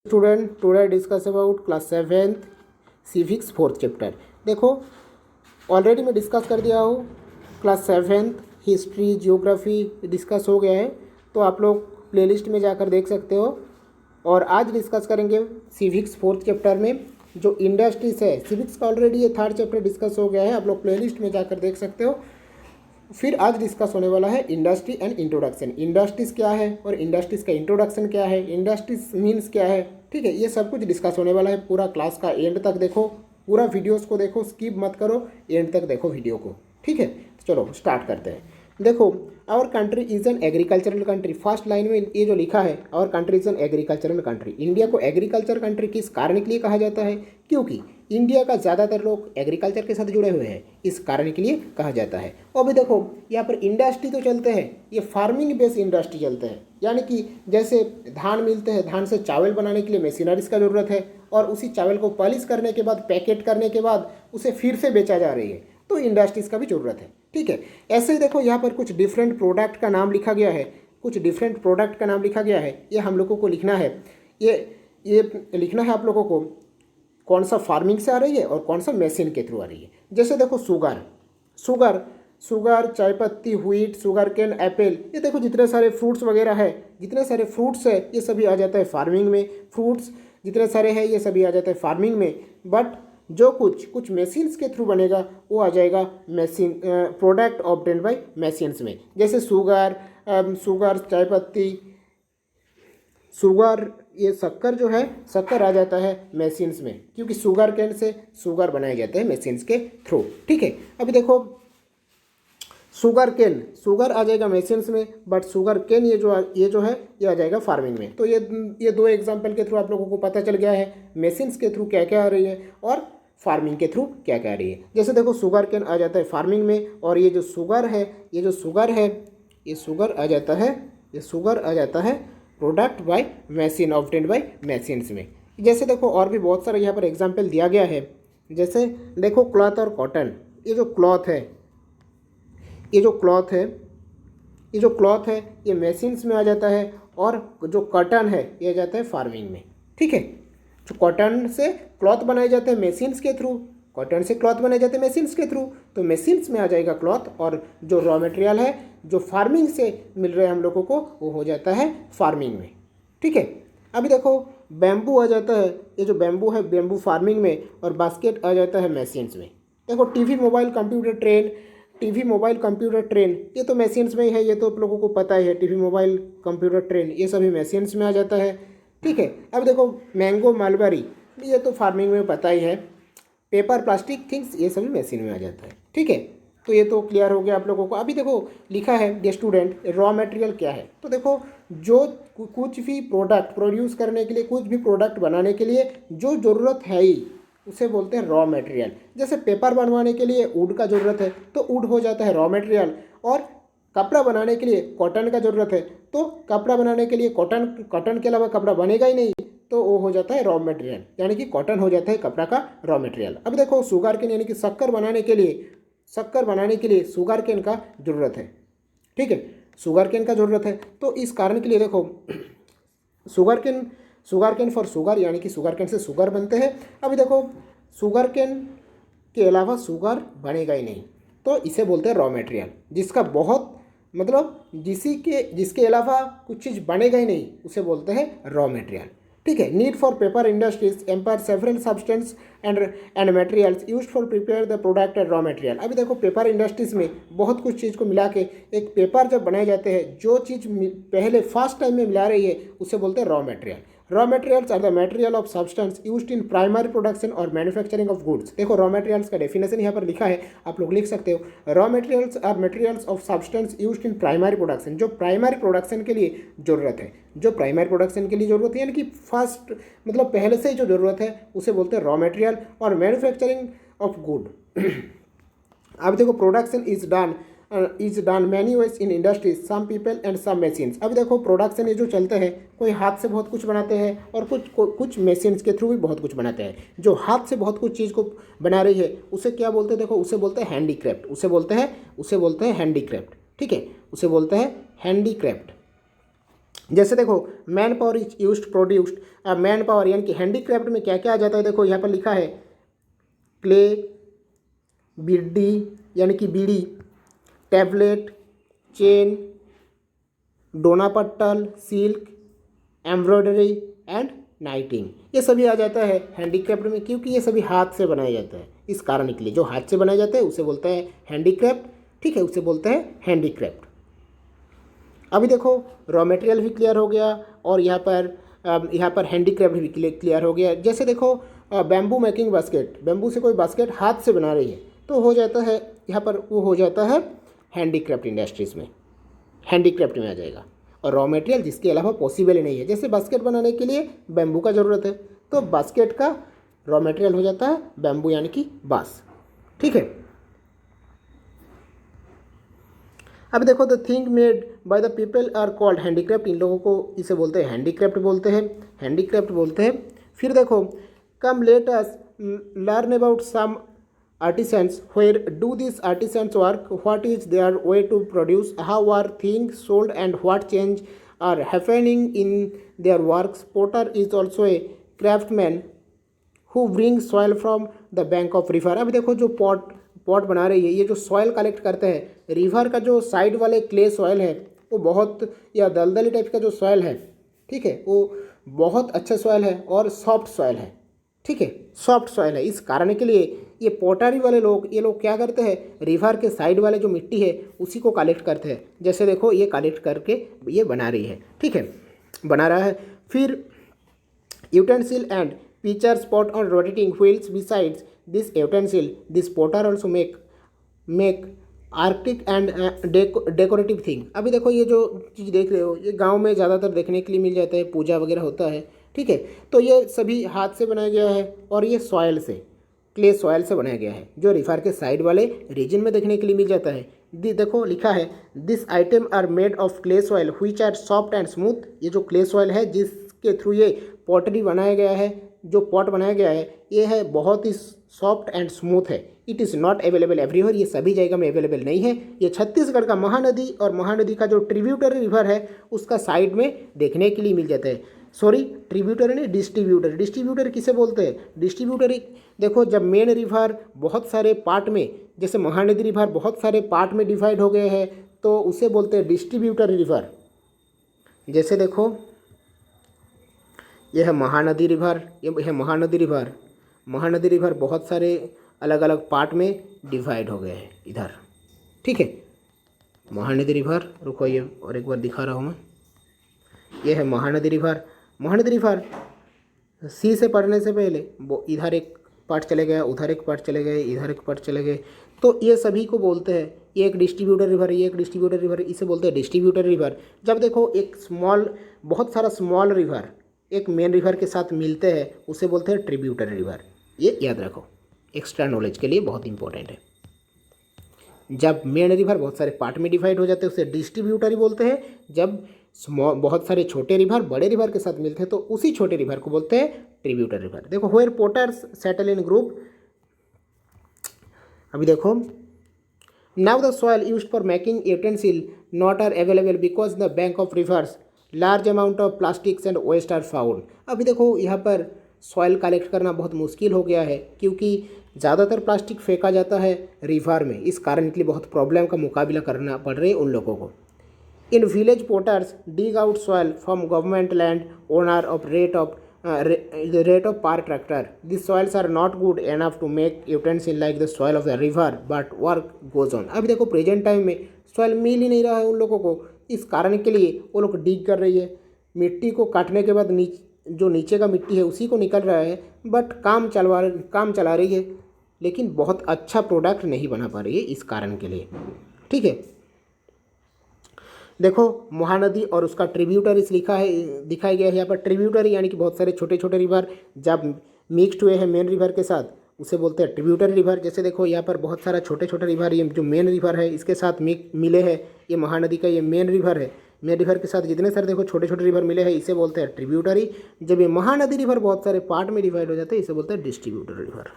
Student today discuss about class 7th civics 4th chapter. देखो already मैं discuss कर दिया हूँ। Class 7th history geography discuss हो गया है, तो आप लोग प्लेलिस्ट में जाकर देख सकते हो। और आज डिस्कस करेंगे सिविक्स 4th चैप्टर में जो इंडस्ट्रीज है। सिविक्स का ऑलरेडी ये 3rd चैप्टर डिस्कस हो गया है, आप लोग प्लेलिस्ट में जाकर देख सकते हो। फिर आज डिस्कस होने वाला है इंडस्ट्री एंड इंट्रोडक्शन। इंडस्ट्रीज क्या है और इंडस्ट्रीज का इंट्रोडक्शन क्या है, इंडस्ट्रीज मीन्स क्या है, ठीक है। ये सब कुछ डिस्कस होने वाला है। पूरा क्लास का एंड तक देखो, पूरा वीडियोस को देखो, स्किप मत करो, एंड तक देखो वीडियो को, ठीक है। तो चलो स्टार्ट करते हैं। देखो, our country is an agricultural country. First line में ये जो लिखा है, our country is an agricultural country. India को एग्रीकल्चर कंट्री किस कारण के लिए कहा जाता है? क्योंकि इंडिया का ज़्यादातर लोग एग्रीकल्चर के साथ जुड़े हुए हैं, इस कारण के लिए कहा जाता है। और भी देखो, यहाँ पर इंडस्ट्री तो चलते हैं, ये फार्मिंग बेस्ड इंडस्ट्री चलते हैं। यानी कि जैसे धान मिलते हैं, धान से चावल बनाने के लिए मशीनरीज का ज़रूरत है, और उसी चावल को पॉलिश करने के बाद, पैकेट करने के बाद उसे फिर से बेचा जा रही है, तो इंडस्ट्रीज़ का भी ज़रूरत है, ठीक है। ऐसे ही देखो, यहाँ पर कुछ डिफरेंट प्रोडक्ट का नाम लिखा गया है, कुछ डिफरेंट प्रोडक्ट का नाम लिखा गया है। ये हम लोगों को लिखना है, ये लिखना है आप लोगों को, कौन सा फार्मिंग से आ रही है और कौन सा मशीन के थ्रू आ रही है। जैसे देखो, शुगर, चाय पत्ती, व्हीट, शुगर केन, एप्पल, ये देखो जितने सारे फ्रूट्स वगैरह है, जितने सारे फ्रूट्स है, ये सभी आ जाता है फार्मिंग में। फ्रूट्स जितने सारे हैं, ये सभी आ जाते हैं फार्मिंग में। बट जो कुछ मशीन्स के थ्रू बनेगा, वो आ जाएगा machine, product obtained by machines में। जैसे शुगर, चाय पत्ती, शुगर, ये शक्कर जो है, शक्कर आ जाता है मशीन्स में, क्योंकि शुगर केन से शुगर बनाए जाते हैं मशीन्स के थ्रू, ठीक है। अभी देखो, शुगर आ जाएगा मशीन्स में, बट शुगर केन ये जो है, ये आ जाएगा फार्मिंग में। तो ये दो एग्जांपल के थ्रू आप लोगों को पता चल गया है मशीन्स के थ्रू क्या क्या आ रही है और फार्मिंग के थ्रू क्या क्या आ रही है। जैसे देखो, शुगर केन आ जाता है फार्मिंग में, और ये जो शुगर है, ये शुगर आ जाता है product by machine, obtained by machines में। जैसे देखो, और भी बहुत सारे यहाँ पर एग्जांपल दिया गया है। जैसे देखो, क्लॉथ और कॉटन, ये जो क्लॉथ है, ये मशीन्स में आ जाता है, और जो कॉटन है, ये आ जाता है फार्मिंग में, ठीक है। जो कॉटन से क्लॉथ बनाए जाते हैं मशीन्स के थ्रू, तो मशीन्स में आ जाएगा क्लॉथ, और जो रॉ मटेरियल है, जो फार्मिंग से मिल रहे हैं हम लोगों को, वो हो जाता है फार्मिंग में, ठीक है। अभी देखो, बैम्बू आ जाता है, ये जो बैम्बू है, बैम्बू फार्मिंग में, और बास्केट आ जाता है मशीन्स में। देखो, टीवी मोबाइल कंप्यूटर ट्रेन, ये तो मशीन्स में ही है, ये तो आप लोगों को पता ही है। टीवी मोबाइल कंप्यूटर ट्रेन, ये सभी मशीन्स में आ जाता है, ठीक है। अब देखो, मैंगो मलबरी, ये तो फार्मिंग में पता ही है। पेपर, प्लास्टिक थिंग्स, ये सभी मशीन में आ जाता है, ठीक है। तो ये तो क्लियर हो गया आप लोगों को। अभी देखो, लिखा है डियर स्टूडेंट, रॉ मटेरियल क्या है। तो देखो, जो कुछ भी प्रोडक्ट प्रोड्यूस करने के लिए, कुछ भी प्रोडक्ट बनाने के लिए जो ज़रूरत है ही, उसे बोलते हैं रॉ मटेरियल। जैसे पेपर बनवाने के लिए वुड का ज़रूरत है, तो वुड हो जाता है रॉ मटेरियल। और कपड़ा बनाने के लिए कॉटन का ज़रूरत है, तो कपड़ा बनाने के लिए कॉटन के अलावा कपड़ा बनेगा ही नहीं, तो वो हो जाता है रॉ मटेरियल, यानी कि कॉटन हो जाता है कपड़ा का रॉ मटेरियल। अब देखो, शुगर केन यानी कि शक्कर बनाने के लिए शुगर केन का ज़रूरत है, ठीक है। शुगर केन का ज़रूरत है, तो इस कारण के लिए देखो, शुगर केन फॉर शुगर, यानी कि शुगर केन से शुगर बनते हैं। अभी देखो, शुगर केन के अलावा शुगर बनेगा ही नहीं, तो इसे बोलते हैं रॉ मटेरियल। जिसका बहुत मतलब जिसके अलावा कुछ चीज़ बनेगा ही नहीं, उसे बोलते हैं रॉ मटेरियल, ठीक है। Need for paper industries empire several substance and materials used for prepare the product and raw material. अभी देखो, पेपर इंडस्ट्रीज में बहुत कुछ चीज़ को मिला के एक पेपर जब बनाए जाते हैं, जो चीज़ पहले फर्स्ट टाइम में मिला रही है, उसे बोलते हैं raw material. Raw materials are the material of substance used in primary production or manufacturing of goods. देखो, रॉ मटेरियल्स का डेफिनेशन यहाँ पर लिखा है, आप लोग लिख सकते हो। Raw materials are materials of substance used in primary production, जो प्राइमरी प्रोडक्शन के लिए ज़रूरत है, यानी कि फर्स्ट मतलब पहले से ही जो ज़रूरत है, उसे बोलते हैं रॉ मटेरियल। और मैन्युफैक्चरिंग ऑफ गुड, अब देखो, production is done many ways in industries, some people and some machines. अब देखो, प्रोडक्शन ये जो चलते हैं, कोई हाथ से बहुत कुछ बनाते हैं, और कुछ मशीन्स के थ्रू भी बहुत कुछ बनाते हैं। जो हाथ से बहुत कुछ चीज़ को बना रही है, उसे क्या बोलते हैं? देखो, उसे बोलते हैं हैंडीक्राफ्ट, उसे बोलते हैं हैंडीक्राफ्ट, ठीक है, उसे बोलते हैं हैंडीक्राफ्ट। जैसे देखो man power is used produced, अब मैन पावर यानी कि हैंडीक्राफ्ट में क्या क्या आ जाता है, देखो यहाँ पर लिखा है क्ले, बिड्डी यानी कि बीड़ी, टैबलेट, चेन, डोना पट्टल, सिल्क, एम्ब्रॉयडरी एंड नाइटिंग, ये सभी आ जाता है हैंडीक्राफ्ट में, क्योंकि ये सभी हाथ से बनाया जाता है। इस कारण के लिए जो हाथ से बनाया जाता है उसे बोलता है हैंडीक्राफ्ट, ठीक है, उसे बोलते हैं हैंडीक्राफ्ट। अभी देखो रॉ मटेरियल भी क्लियर हो गया और यहाँ पर हैंडीक्राफ्ट भी क्लियर हो गया। जैसे देखो बैम्बू मेकिंग बास्केट, बैम्बू से कोई बास्केट हाथ से बना रही है तो हो जाता है यहाँ पर, वो हो जाता है हैंडीक्राफ्ट इंडस्ट्रीज़ में, हैंडीक्राफ्ट में आ जाएगा। और रॉ मटेरियल जिसके अलावा पॉसिबल ही नहीं है, जैसे बास्केट बनाने के लिए बैम्बू का ज़रूरत है, तो बास्केट का रॉ मटेरियल हो जाता है बैम्बू यानी कि बाँस, ठीक है। अब देखो the thing made by the people are called handicraft, इन लोगों को इसे बोलते हैं हैंडीक्राफ्ट बोलते हैं, हैंडीक्राफ्ट बोलते हैं। फिर देखो come let us learn about some artisans, where do these artisans work, what is their way to produce, how are things sold and what change are happening in their works. Potter is also a craftsman who brings soil from the bank of river। अब देखो जो pot बना रही है, ये जो soil collect करते हैं रिवर का, जो साइड वाले क्ले सॉइल है वो बहुत, या दलदली टाइप का जो सॉइल है, ठीक है, वो बहुत अच्छा सॉइल है और सॉफ्ट सॉइल है, ठीक है, सॉफ्ट सॉइल है। इस कारण के लिए ये पोटारी वाले लोग, ये लोग क्या करते हैं, रिवर के साइड वाले जो मिट्टी है उसी को कलेक्ट करते हैं। जैसे देखो ये कलेक्ट करके ये बना रही है, ठीक है, बना रहा है। फिर utensil and pitcher spot on rotating wheels. Besides this utensil, this potter also make Arctic and decorative thing. अभी देखो ये जो चीज़ देख रहे हो ये गांव में ज़्यादातर देखने के लिए मिल जाता है, पूजा वगैरह होता है, ठीक है। तो ये सभी हाथ से बनाया गया है और ये सॉयल से, क्ले सॉयल से बनाया गया है, जो रिफर के साइड वाले रीजन में देखने के लिए मिल जाता है। देखो लिखा है this item are made of clay soil which are soft and smooth. ये जो क्ले सॉयल है जिसके थ्रू ये पॉटरी बनाया गया है, जो पॉट बनाया गया है, ये है बहुत ही सॉफ्ट एंड स्मूथ है। It is not available everywhere, ये सभी जगह में अवेलेबल नहीं है। ये छत्तीसगढ़ का महानदी और महानदी का जो ट्रिब्यूटरी रिवर है उसका साइड में देखने के लिए मिल जाता है। सॉरी, ट्रिब्यूटरी नहीं, डिस्ट्रीब्यूटर। डिस्ट्रीब्यूटर किसे बोलते हैं, डिस्ट्रीब्यूटरी देखो जब मेन रिवर बहुत सारे पार्ट में, जैसे महानदी रिवर बहुत सारे पार्ट में डिवाइड हो गए हैं तो उसे बोलते हैं डिस्ट्रीब्यूटरी रिवर। जैसे देखो यह है महानदी रिवर, ये है महानदी रिवर। महानदी रिवर बहुत सारे अलग अलग पार्ट में डिवाइड हो गए हैं इधर, ठीक है। महानदी रिवर, रुको ये और एक बार दिखा रहा हूँ मैं, ये है महानदी रिवर। महानदी रिवर सी से पढ़ने से पहले वो इधर एक पार्ट चले गए, उधर एक पार्ट चले गए, इधर एक पार्ट चले गए, तो ये सभी को बोलते हैं, ये एक डिस्ट्रीब्यूटर रिवर है, ये एक डिस्ट्रीब्यूटर रिवर, इसे बोलते हैं डिस्ट्रीब्यूटर रिवर। जब देखो एक स्मॉल, बहुत सारा स्मॉल रिवर एक मेन रिवर के साथ मिलते हैं उसे बोलते हैं ट्रिब्यूटरी रिवर। ये याद रखो, एक्स्ट्रा नॉलेज के लिए बहुत इंपॉर्टेंट है। जब मेन रिवर बहुत सारे पार्ट में डिवाइड हो जाते हैं उसे डिस्ट्रीब्यूटरी बोलते हैं। जब बहुत सारे छोटे रिवर बड़े रिवर के साथ मिलते हैं तो उसी छोटे रिवर को बोलते हैं ट्रिब्यूटरी रिवर। देखो where potters settle in group, अभी देखो now the soil used for making utensil not are available because the bank of rivers large amount of plastics and waste are found. अभी देखो यहाँ पर सॉइल कलेक्ट करना बहुत मुश्किल हो गया है क्योंकि ज़्यादातर प्लास्टिक फेंका जाता है रिवर में, इस कारण के लिए बहुत प्रॉब्लम का मुकाबला करना पड़ रहा है उन लोगों को। In village potters dig out soil from government land owner of rate of per tractor. This soils are not good enough to make utensil like the soil of the river but work goes on. अभी देखो present time में soil मिल ही नहीं रहा है उन लोगों को, इस कारण के लिए वो लोग डिग कर रही है, मिट्टी को काटने के बाद जो नीचे का मिट्टी है उसी को निकल रहा है, बट काम चला रही है लेकिन बहुत अच्छा प्रोडक्ट नहीं बना पा रही है इस कारण के लिए, ठीक है। देखो महानदी और उसका ट्रिब्यूटरीज लिखा है, दिखाया गया है यहाँ पर। ट्रिब्यूटरी यानी कि बहुत सारे छोटे छोटे रिवर जब मिक्सड हुए हैं मेन रिवर के साथ उसे बोलते हैं ट्रिब्यूटरी रिवर। जैसे देखो यहाँ पर बहुत सारा छोटे छोटे रिवर, ये जो मेन रिवर है इसके साथ मिले हैं, ये महानदी का ये मेन रिवर है, मेन रिवर के साथ जितने सारे देखो छोटे छोटे रिवर मिले हैं इसे बोलते हैं ट्रिब्यूटरी। जब ये महानदी रिवर बहुत सारे पार्ट में डिवाइड हो जाते हैं इसे बोलते हैं डिस्ट्रीब्यूटरी रिवर।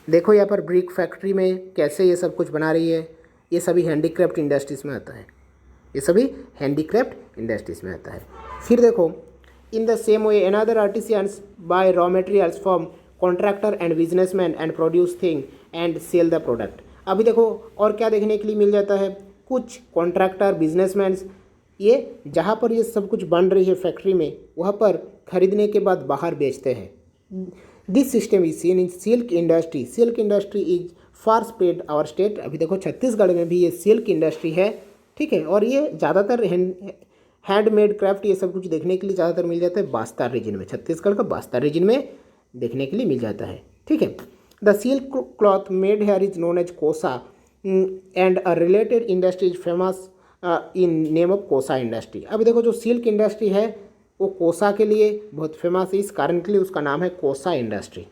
देखो यहाँ पर ब्रिक फैक्ट्री में कैसे ये सब कुछ बना रही है, ये सभी हैंडीक्राफ्ट इंडस्ट्रीज में आता है। ये सभी हैंडीक्राफ्ट इंडस्ट्रीज में आता है। फिर देखो, in the same way another artisans buy raw materials from contractor and businessman and produce thing and sell the product. अभी देखो और क्या देखने के लिए मिल जाता है, कुछ कॉन्ट्रैक्टर बिजनेसमैन ये जहाँ पर ये सब कुछ बन रही है फैक्ट्री में, वहाँ पर खरीदने के बाद बाहर बेचते हैं। This system is seen in silk industry. Silk industry is far spread our state. अभी देखो छत्तीसगढ़ में भी ये सिल्क इंडस्ट्री है, ठीक है। और ये ज़्यादातर हैंडमेड क्राफ्ट ये सब कुछ देखने के लिए ज़्यादातर मिल जाता है बास्तर रीजन में, छत्तीसगढ़ का बास्तर रीजन में देखने के लिए मिल जाता है, ठीक है। The silk cloth made here is known as Kosa and a related industry is famous in name of Kosa industry. अब देखो जो सिल्क इंडस्ट्री है वो कोसा के लिए बहुत फेमस है, इस कारण के लिए उसका नाम है कोसा इंडस्ट्री।